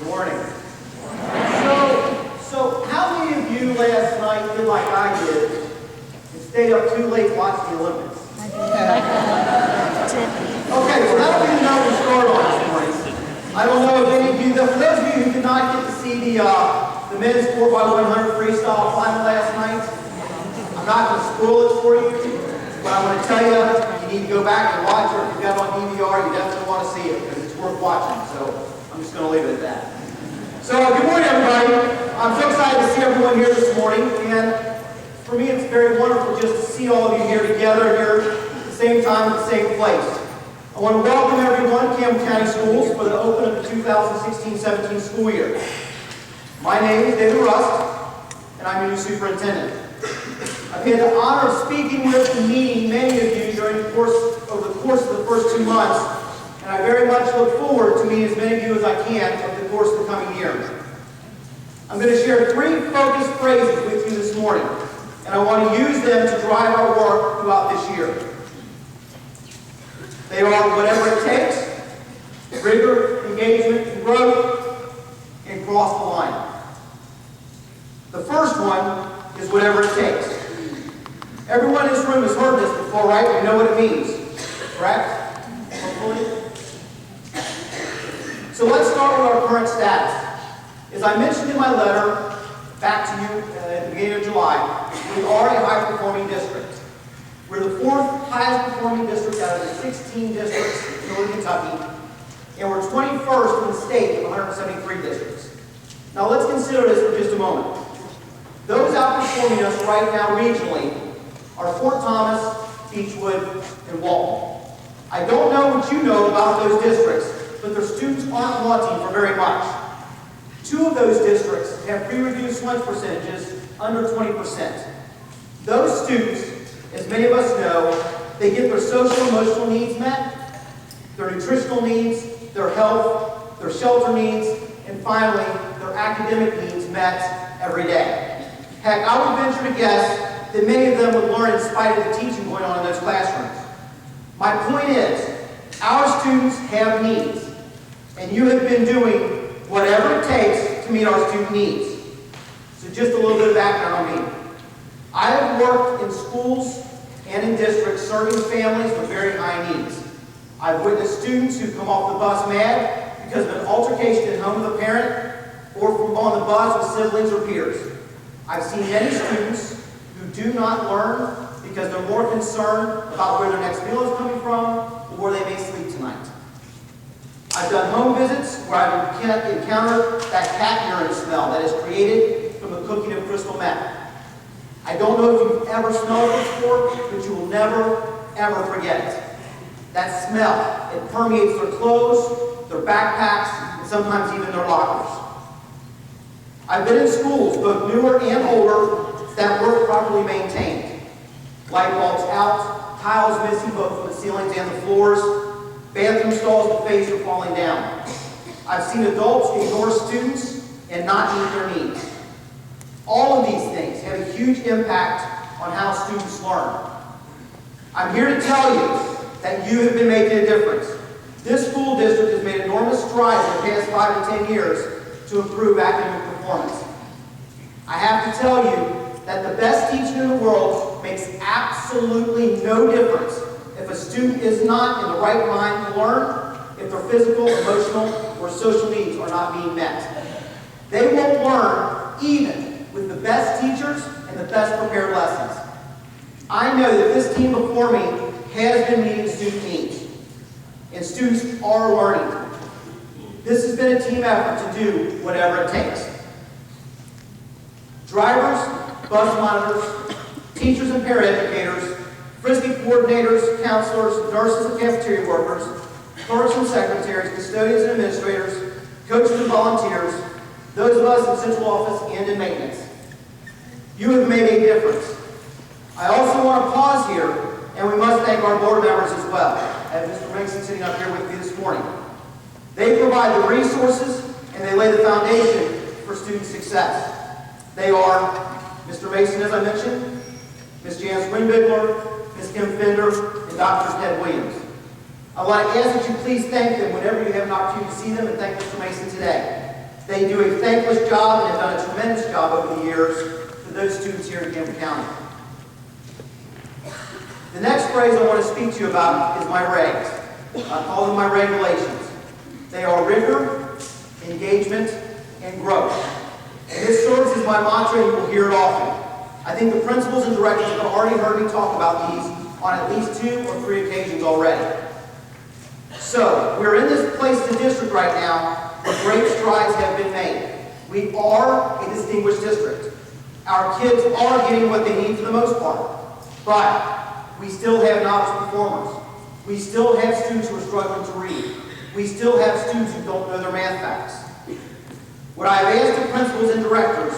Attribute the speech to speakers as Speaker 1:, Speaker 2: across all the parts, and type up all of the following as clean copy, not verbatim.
Speaker 1: Good morning. So how many of you last night did like I did and stayed up too late watching the Olympics? Okay, so that'll be the note we start on this morning. I don't know if any of you, for those of you who did not get to see the men's 4x100 freestyle final last night, I'm not going to spoil it for you, but I'm going to tell you, you need to go back and watch it. If you've got it on DVR, you definitely want to see it because it's worth watching. So I'm just going to leave it at that. So good morning, everybody. I'm so excited to see everyone here this morning, and for me it's very wonderful just to see all of you here together here at the same time at the same place. I want to welcome everyone to Campbell County Schools for the open of the 2016-17 school year. My name is David Rust, and I'm your new superintendent. I've had the honor of speaking with and meeting many of you over the course of the first 2 months, and I very much look forward to meeting as many of you as I can over the course of the coming year. I'm going to share 3 focused phrases with you this morning, and I want to use them to drive our work throughout this year. They are whatever it takes, rigor, engagement, and growth, and cross the line. The first one is whatever it takes. Everyone in this room has heard this before, right? We know what it means, correct? Hopefully. So let's start with our current status. As I mentioned in my letter back to you at the beginning of July, we are a high-performing district. We're the 4th highest-performing district out of the 16 districts in northern Kentucky, and we're 21st in the state of 173 districts. Now let's consider this for just a moment. Those outperforming us right now regionally are Fort Thomas, Beechwood, and Walton. I don't know what you know about those districts, but their students aren't wanting for very much. 2 of those districts have pre-reduced lunch percentages under 20%. Those students, as many of us know, they get their social and emotional needs met, their nutritional needs, their health, their shelter needs, and finally, their academic needs met every day. Heck, I would venture to guess that many of them would learn in spite of the teaching going on in those classrooms. My point is, our students have needs, and you have been doing whatever it takes to meet our student needs. So just a little bit of background on me. I have worked in schools and in districts serving families with very high needs. I've witnessed students who come off the bus mad because of an altercation at home with a parent or from on the bus with siblings or peers. I've seen many students who do not learn because they're more concerned about where their next meal is coming from or where they may sleep tonight. I've done home visits where I've encountered that cat urine smell that is created from the cooking of crystal meth. I don't know if you've ever smelled it before, but you will never, ever forget it. That smell, it permeates their clothes, their backpacks, and sometimes even their lockers. I've been in schools, both newer and older, that weren't properly maintained. Light bulbs out, tiles missing both from the ceilings and the floors, bathroom stalls with face are falling down. I've seen adults ignore students and not meet their needs. All of these things have a huge impact on how students learn. I'm here to tell you that you have been making a difference. This school district has made enormous strides in the past 5 to 10 years to improve academic performance. I have to tell you that the best teacher in the world makes absolutely no difference if a student is not in the right mind to learn, if their physical, emotional, or social needs are not being met. They won't learn even with the best teachers and the best prepared lessons. I know that this team before me has been meeting student needs, and students are learning. This has been a team effort to do whatever it takes. Drivers, bus monitors, teachers and paraeducators, Frisbee coordinators, counselors, nurses and cafeteria workers, clerks and secretaries, custodians and administrators, coaches and volunteers, those of us in central office and in maintenance. You have made a difference. I also want to pause here, and we must thank our board members as well. I have Mr. Mason sitting up here with me this morning. They provide the resources, and they lay the foundation for student success. They are Mr. Mason, as I mentioned, Ms. Janice Winbigler, Ms. Kim Fender, and Dr. Ted Williams. I want to ask that you please thank them whenever you have an opportunity to see them, and thank Mr. Mason today. They do a thankless job and have done a tremendous job over the years for those students here in Campbell County. The next phrase I want to speak to you about is my regs. I call them my regulations. They are rigor, engagement, and growth. And this serves as my mantra, and you will hear it often. I think the principals and directors have already heard me talk about these on at least 2 or 3 occasions already. So, we're in this place in the district right now where great strides have been made. We are a distinguished district. Our kids are getting what they need for the most part. But we still have novice performers. We still have students who are struggling to read. We still have students who don't know their math facts. What I've asked of principals and directors,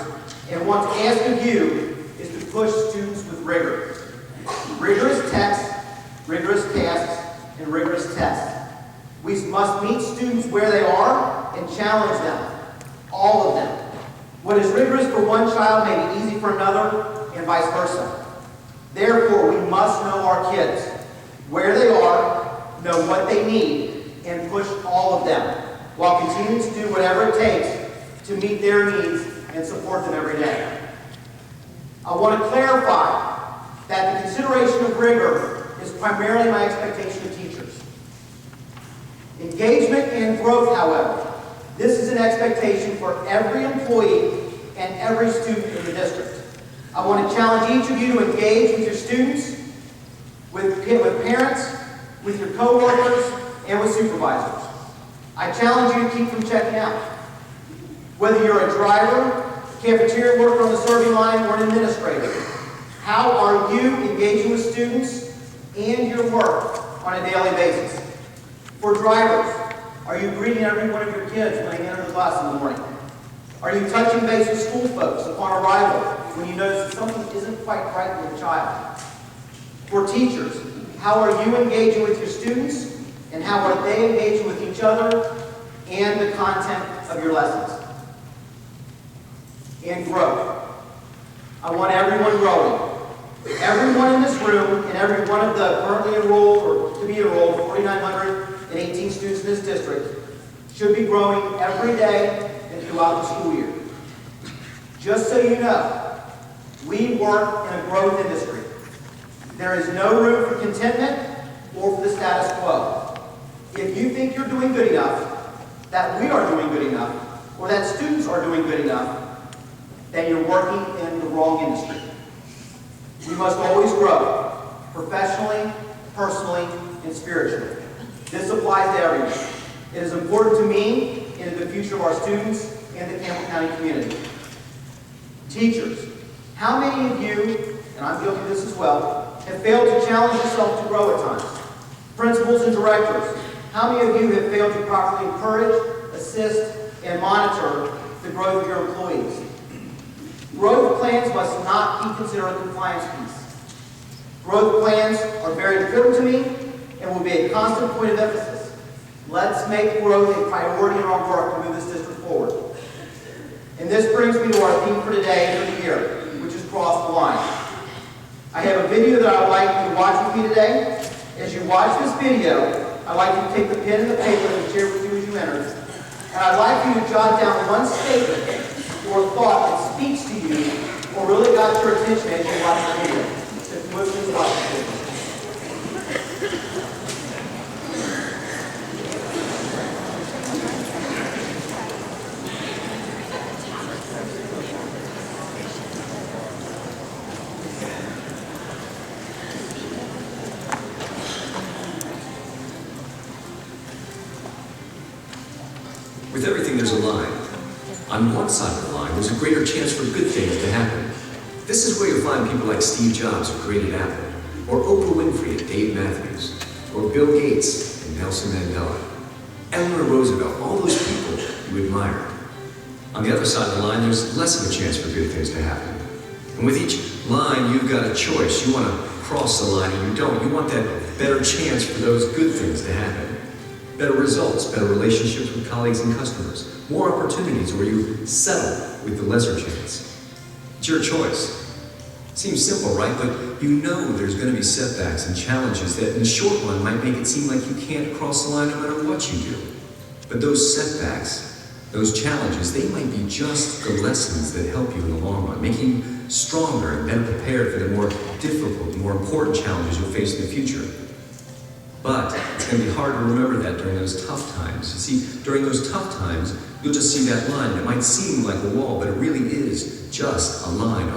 Speaker 1: and want to ask of you, is to push students with rigor. Rigorous texts, rigorous tasks, and rigorous tests. We must meet students where they are and challenge them, all of them. What is rigorous for one child may be easy for another, and vice versa. Therefore, we must know our kids, where they are, know what they need, and push all of them, while continuing to do whatever it takes to meet their needs and support them every day. I want to clarify that the consideration of rigor is primarily my expectation of teachers. Engagement and growth, however, this is an expectation for every employee and every student in the district. I want to challenge each of you to engage with your students, with parents, with your co-workers, and with supervisors. I challenge you to keep from checking out. Whether you're a driver, cafeteria worker on the serving line, or an administrator, how are you engaging with students and your work on a daily basis? For drivers, are you greeting every one of your kids when they enter the bus in the morning? Are you touching base with school folks upon arrival when you notice that something isn't quite right with a child? For teachers, how are you engaging with your students, and how are they engaging with each other and the content of your lessons? And growth. I want everyone growing. Everyone in this room and every one of the currently enrolled or to be enrolled 4,918 students in this district should be growing every day and throughout the school year. Just so you know, we work in a growth industry. There is no room for contentment or for the status quo. If you think you're doing good enough, that we are doing good enough, or that students are doing good enough, then you're working in the wrong industry. We must always grow, professionally, personally, and spiritually. This applies to everyone. It is important to me and to the future of our students and the Campbell County community. Teachers, how many of you, and I'm guilty of this as well, have failed to challenge yourself to grow at times? Principals and directors, how many of you have failed to properly encourage, assist, and monitor the growth of your employees? Growth plans must not be considered a compliance piece. Growth plans are very important to me and will be a constant point of emphasis. Let's make growth a priority in our work to move this district forward. And this brings me to our theme for today and for the year, which is Cross the Line. I have a video that I would like you to watch with me today. As you watch this video, I'd like you to take the pen and the paper and share with you as you enter. And I'd like you to jot down one statement or thought that speaks to you or really got your attention as you watch the video. So please watch the video.
Speaker 2: With everything, there's a line. On one side of the line, there's a greater chance for good things to happen. This is where you'll find people like Steve Jobs, who created Apple, or Oprah Winfrey and Dave Matthews, or Bill Gates and Nelson Mandela, Eleanor Roosevelt, all those people you admire. On the other side of the line, there's less of a chance for good things to happen. And with each line, you've got a choice. You want to cross the line, and you don't. You want that better chance for those good things to happen. Better results, better relationships with colleagues and customers, more opportunities where you settle with the lesser chance. It's your choice. Seems simple, right? But you know there's going to be setbacks and challenges that in the short run might make it seem like you can't cross the line no matter what you do. But those setbacks Those challenges, they might be just the lessons that help you in the long run, making you stronger and better prepared for the more difficult, more important challenges you'll face in the future. But it's going to be hard to remember that during those tough times. You see, during those tough times, you'll just see that line. It might seem like a wall, but it really is just a line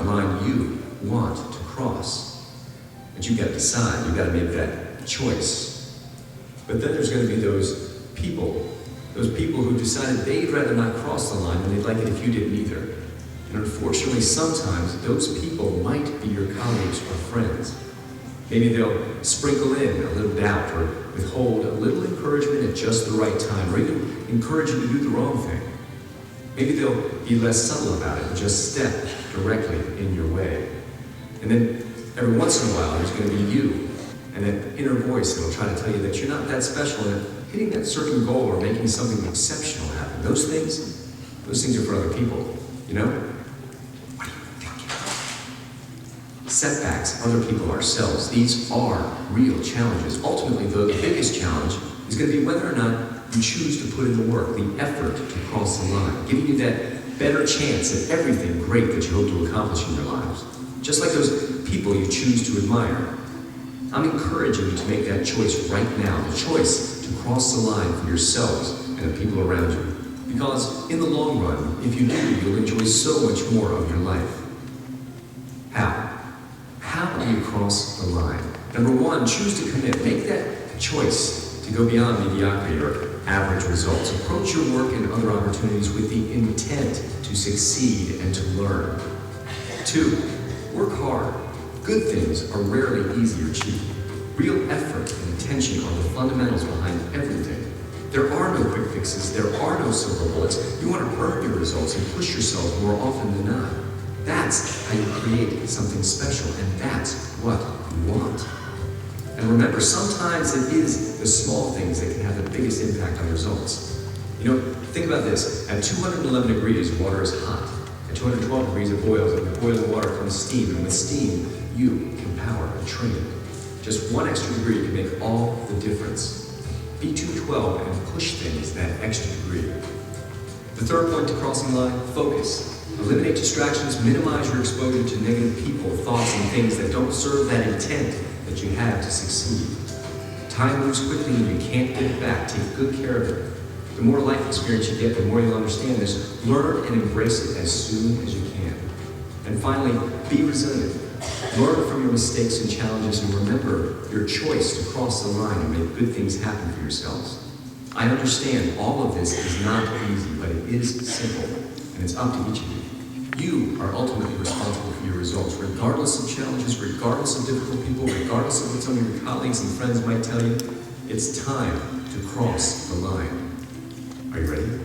Speaker 2: you want to cross. But you've got to decide, you've got to make that choice. But then there's going to be those people who decided they'd rather not cross the line and they'd like it if you didn't either. And unfortunately, sometimes those people might be your colleagues or friends. Maybe they'll sprinkle in a little doubt or withhold a little encouragement at just the right time, or even encourage you to do the wrong thing. Maybe they'll be less subtle about it and just step directly in your way. And then every once in a while, there's going to be you and that inner voice that'll try to tell you that you're not that special and that hitting that certain goal or making something exceptional happen. Those things are for other people, you know? What are you thinking? Setbacks, other people, ourselves, these are real challenges. Ultimately, though, the biggest challenge is going to be whether or not you choose to put in the work, the effort to cross the line, giving you that better chance at everything great that you hope to accomplish in your lives. Just like those people you choose to admire. I'm encouraging you to make that choice right now, the choice to cross the line for yourselves and the people around you. Because in the long run, if you do, you'll enjoy so much more of your life. How? How do you cross the line? Number one, choose to commit. Make that choice to go beyond mediocrity or average results. Approach your work and other opportunities with the intent to succeed and to learn. Two, work hard. Good things are rarely easy or cheap. Real effort and intention are the fundamentals behind everything. There are no quick fixes. There are no silver bullets. You want to earn your results and push yourself more often than not. That's how you create something special, and that's what you want. And remember, sometimes it is the small things that can have the biggest impact on results. You know, think about this. At 211 degrees, water is hot. At 212 degrees, it boils, and with boiling water comes steam, and with steam, you can power a train. Just one extra degree can make all the difference. Be 212 and push things that extra degree. The third point to crossing the line, focus. Eliminate distractions, minimize your exposure to negative people, thoughts, and things that don't serve that intent that you have to succeed. Time moves quickly and you can't get it back. Take good care of it. The more life experience you get, the more you'll understand this. Learn and embrace it as soon as you can. And finally, be resilient. Learn from your mistakes and challenges and remember your choice to cross the line and make good things happen for yourselves. I understand all of this is not easy, but it is simple, and it's up to each of you. You are ultimately responsible for your results, regardless of challenges, regardless of difficult people, regardless of what some of your colleagues and friends might tell you. It's time to cross the line. Are you ready?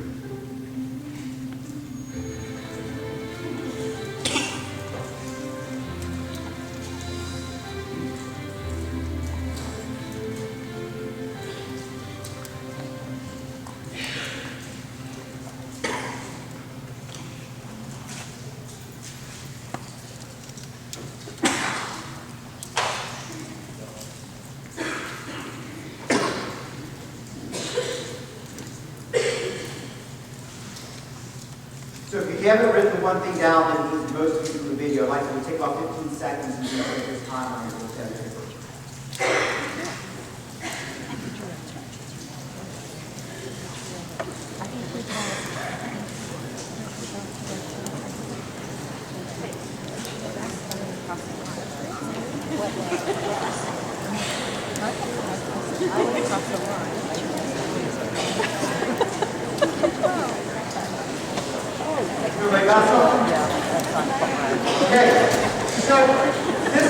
Speaker 1: So if you haven't written the one thing down that is most of you from the video, I'd like you to take about 15 seconds and just take this time on your little pen paper. Everybody got something? Okay, so this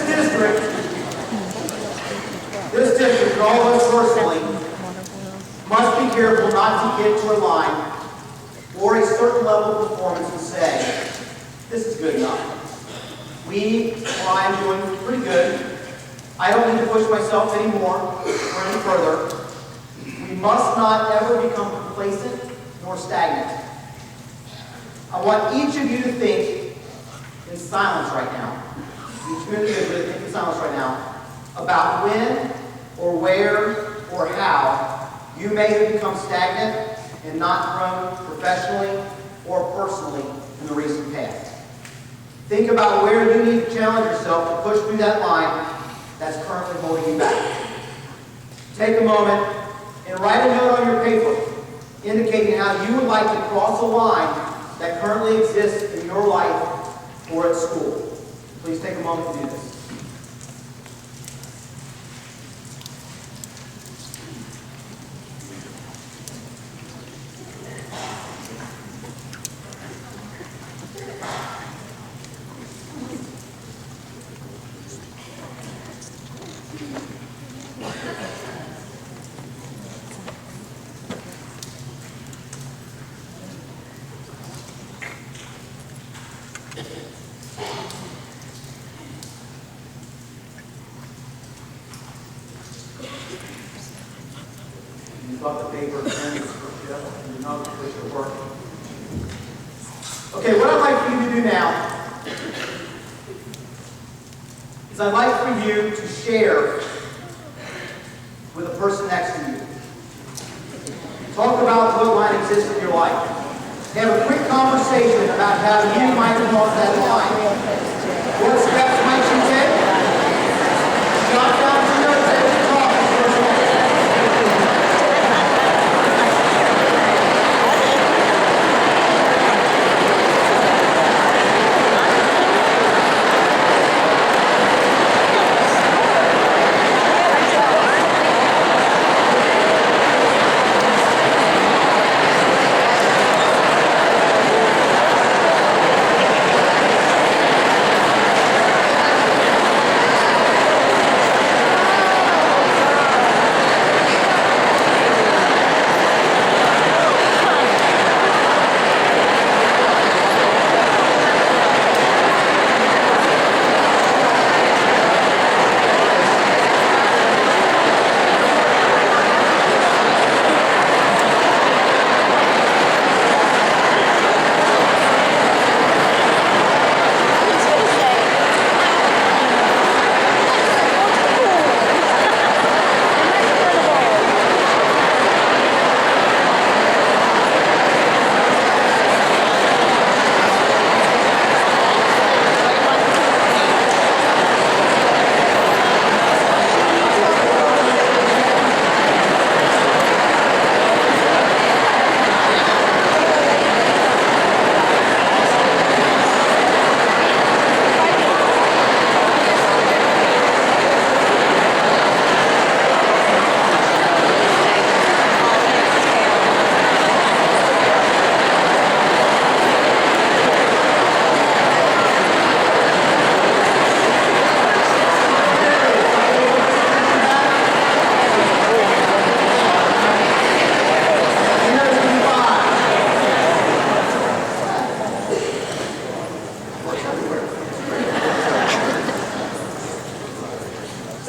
Speaker 1: district, and all of us personally, must be careful not to get to a line or a certain level of performance and say, this is good enough. I'm doing pretty good. I don't need to push myself anymore or any further. We must not ever become complacent nor stagnant. I want each of you to think in silence right now. Each of you to think in silence right now about when or where or how you may have become stagnant and not grown professionally or personally in the recent past. Think about where you need to challenge yourself to push through that line that's currently holding you back. Take a moment and write a note on your paper indicating how you would like to cross a line that currently exists in your life or at school. Please take a moment to do this. Got the paper and pen and not push it work. Okay, what I'd like for you to do now is I'd like for you to share with the person next to you. Talk about what line exists in your life. Have a quick conversation about how you might cross that line. What steps might you take? Jot down some notes as you talk.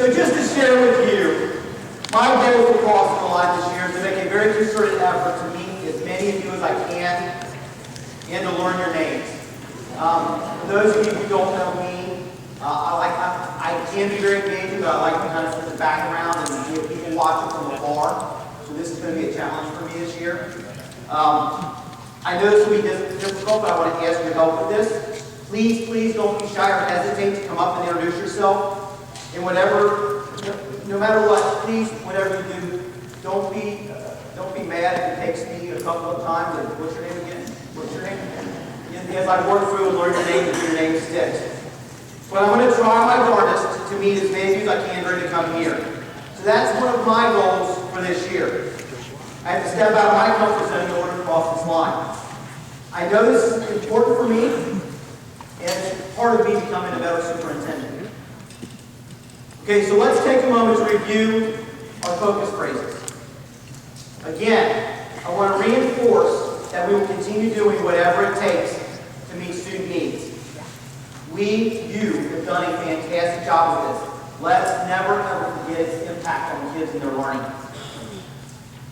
Speaker 1: So just to share with you, my goal for crossing the line this year is to make a very concerted effort to meet as many of you as I can and to learn your names. For those of you who don't know me, I can be very engaging, but I like to kind of sit in the background and give people watching from afar. So this is going to be a challenge for me this year. I know this will be difficult, but I want to ask your help with this. Please don't be shy or hesitate to come up and introduce yourself. And whatever, no matter what, please, whatever you do, don't be mad if it takes me a couple of times. And what's your name again? What's your name? As I work through and learn your name, if your name sticks. But I'm going to try my hardest to meet as many of you as I can during the coming year. So that's one of my goals for this year. I have to step out of my comfort zone in order to cross this line. I know this is important for me, and it's part of me becoming a better superintendent. Okay, so let's take a moment to review our focus phrases. Again, I want to reinforce that we will continue doing whatever it takes to meet student needs. You have done a fantastic job with this. Let's never ever forget its impact on kids and their learning.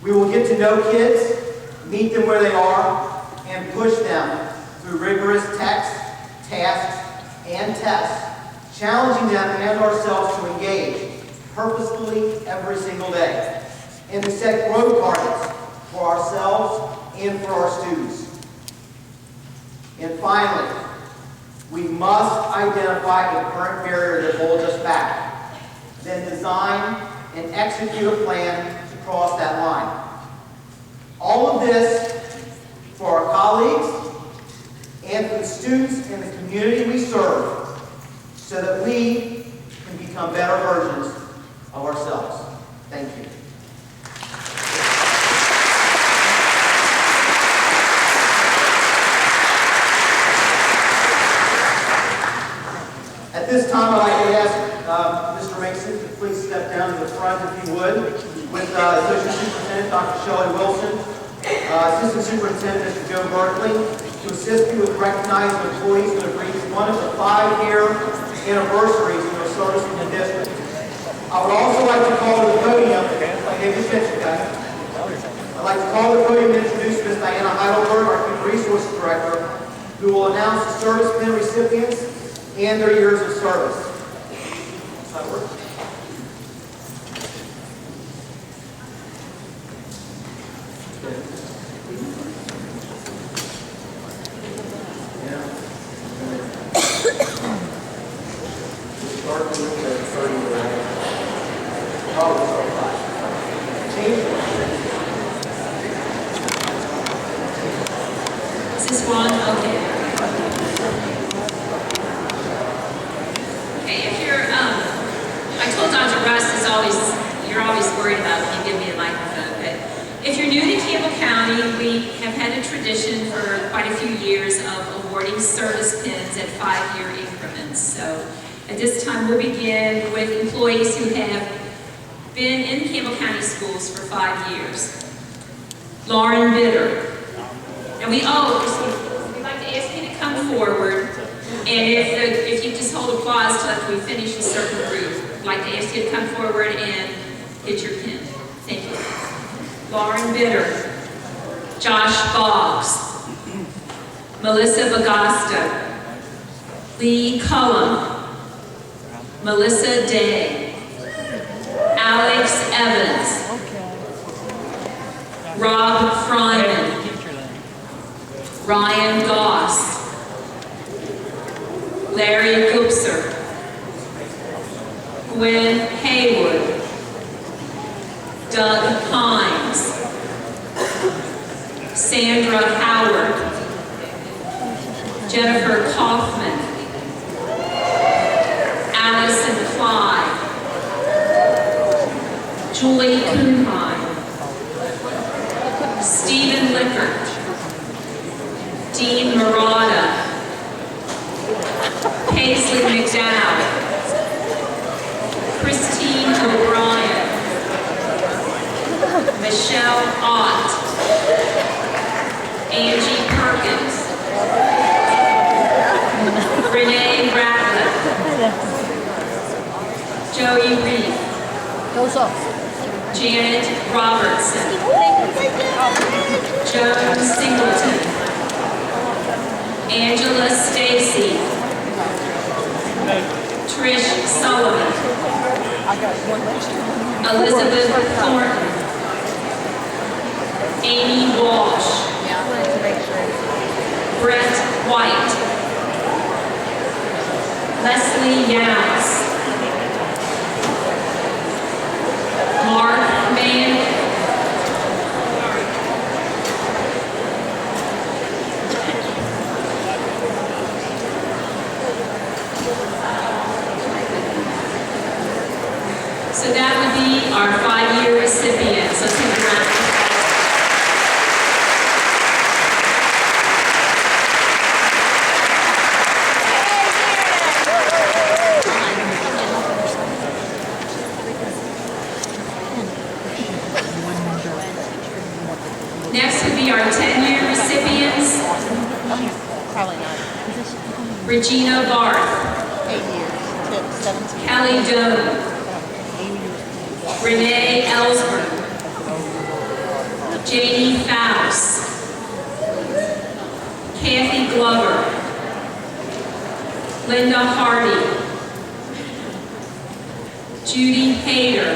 Speaker 1: We will get to know kids, meet them where they are, and push them through rigorous tasks, and tests, challenging them and ourselves to engage purposefully every single day, and to set growth targets for ourselves finally, we must identify a current barrier that holds us back, then design and execute a plan to cross that line. All of this for our colleagues and for the students in the community we serve, so that we can become better versions of ourselves. Thank you. At this time, I'd like to ask Mr. Mason to please step down to the front, if you would, with Associate Superintendent Dr. Shelley Wilson, Assistant Superintendent Mr. Joe Berkeley, to assist you with recognizing employees who have reached one of the 5-year anniversaries of their service in the district. I would also like to call to the podium, I'd like to call to the podium and introduce Ms. Diana Heidelberg, our Human Resources Director, who will announce the service pin recipients and their years of service. Does that work?
Speaker 3: Is this one? Okay. If you're, I told Dr. Russ you're always worried about when you give me a microphone, but if you're new to Campbell County, we have had a tradition for quite a few years of awarding service pins at 5-year increments. So at this time, we'll begin with employees who have been in Campbell County Schools for 5 years. Lauren Bitter. And we'd like to ask you to come forward, and if you just hold applause till after we finish a certain group, I'd like to ask you to come forward and get your pin. Thank you. Lauren Bitter, Josh Boggs, Melissa Bagasto, Lee Cullum, Melissa Day, Alex Evans, Rob Fryman, Ryan Goss, Larry Goopser, Gwen Haywood, Doug Hines, Sandra Howard, Jennifer Kaufman, Allison Clyde, Julie Kuhnheim, Stephen Lickert, Dean Murata, Paisley McDowell, Christine O'Brien, Michelle Ott, Angie Perkins, Renee Ratliff, Joey Reed, Janet Robertson, Joan Singleton, Angela Stacy, Trish Sullivan, Elizabeth Thornton, Amy Walsh, Brett White, Leslie Yowns, Mark Mann, so that would be our 5-year recipients. Let's take a round of applause. Next would be our 10-year recipients.
Speaker 4: Probably not.
Speaker 3: Regina Barth,
Speaker 4: 8 years, 17.
Speaker 3: Kelly Doe, Renee Ellsworth, Janie Faust, Kathy Glover, Linda Hardy, Judy Hayter,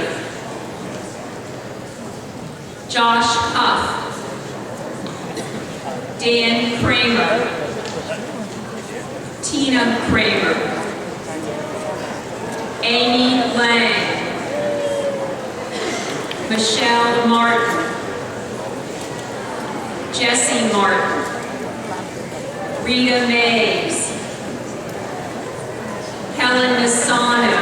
Speaker 3: Josh Huff, Dan Kramer, Tina Kramer, Amy Lang, Michelle Martin, Jesse Martin, Rita Mays, Helen Nasano,